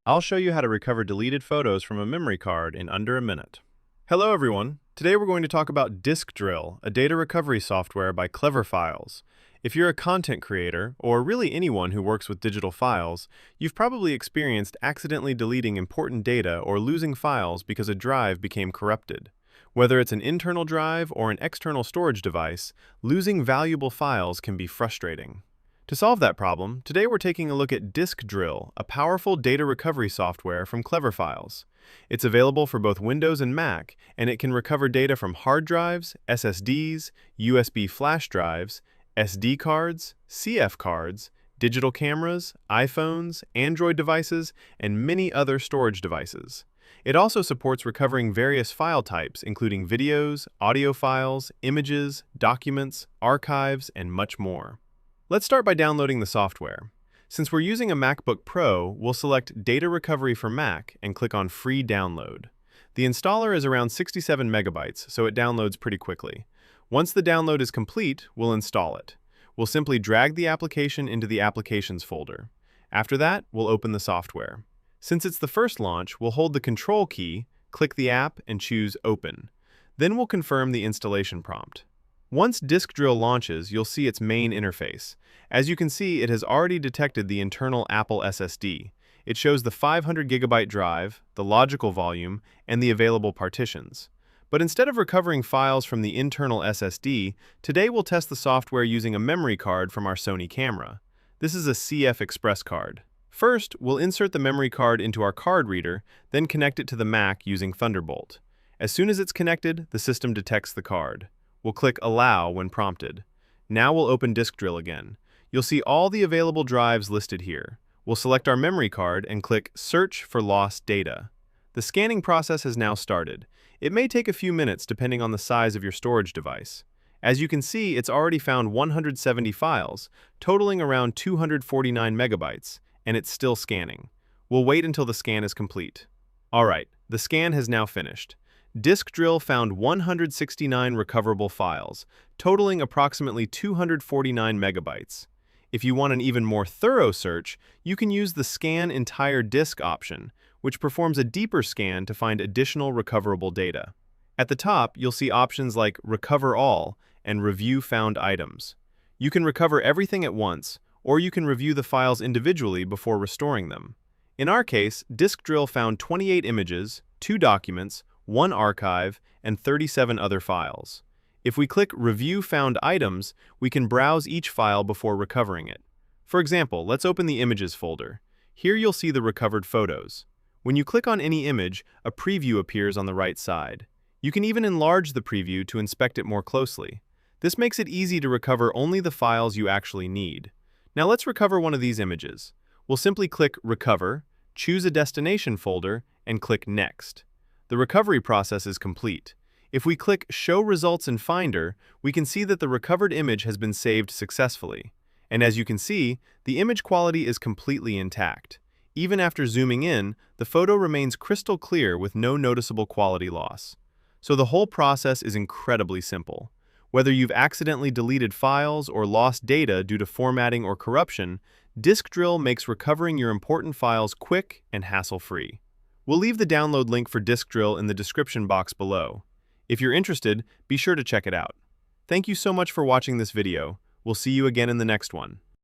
I'll show you how to recover deleted photos from a memory card in under a minute. Hello everyone. Today we're going to talk about Diskdrill, a data recovery software by Clever Files. If you're a content creator, or really anyone who works with digital files, you've probably experienced accidentally deleting important data or losing files because a drive became corrupted. Whether it's an internal drive or an external storage device, losing valuable files can be frustrating. To solve that problem, today we're taking a look at Diskdrill, a powerful data recovery software from Clever Files. It's available for both Windows and Mac, and it can recover data from hard drives, SSDs, USB flash drives, SD cards, CF cards, digital cameras, iPhones, Android devices, and many other storage devices. It also supports recovering various file types, including videos, audio files, images, documents, archives, and much more. Let's start by downloading the software. Since we're using a MacBook Pro, we'll select Data Recovery for Mac and click on Free Download. The installer is around 67 megabytes, so it downloads pretty quickly. Once the download is complete, we'll install it. We'll simply drag the application into the Applications folder. After that, we'll open the software. Since it's the first launch, we'll hold the Control key, click the app, and choose Open. Then we'll confirm the installation prompt. Once Diskdrill launches, you'll see its main interface. As you can see, it has already detected the internal Apple SSD. It shows the 500 gigabyte drive, the logical volume, and the available partitions. But instead of recovering files from the internal SSD, today we'll test the software using a memory card from our Sony camera. This is a CF Express card. First, we'll insert the memory card into our card reader, then connect it to the Mac using Thunderbolt. As soon as it's connected, the system detects the card. We'll click Allow when prompted. Now we'll open Diskdrill again. You'll see all the available drives listed here. We'll select our memory card and click Search for Lost Data. The scanning process has now started. It may take a few minutes depending on the size of your storage device. As you can see, it's already found 170 files, totaling around 249 megabytes, and it's still scanning. We'll wait until the scan is complete. Alright, the scan has now finished. Diskdrill found 169 recoverable files, totaling approximately 249 megabytes. If you want an even more thorough search, you can use the Scan Entire Disk option, which performs a deeper scan to find additional recoverable data. At the top, you'll see options like Recover All and Review Found Items. You can recover everything at once, or you can review the files individually before restoring them. In our case, Diskdrill found 28 images, 2 documents, 1 archive, and 37 other files. If we click Review Found Items, we can browse each file before recovering it. For example, let's open the Images folder. Here you'll see the recovered photos. When you click on any image, a preview appears on the right side. You can even enlarge the preview to inspect it more closely. This makes it easy to recover only the files you actually need. Now let's recover one of these images. We'll simply click Recover, choose a destination folder, and click Next. The recovery process is complete. If we click Show Results in Finder, we can see that the recovered image has been saved successfully. And as you can see, the image quality is completely intact. Even after zooming in, the photo remains crystal clear with no noticeable quality loss. So the whole process is incredibly simple. Whether you've accidentally deleted files or lost data due to formatting or corruption, Diskdrill makes recovering your important files quick and hassle-free. We'll leave the download link for Diskdrill in the description box below. If you're interested, be sure to check it out. Thank you so much for watching this video. We'll see you again in the next one.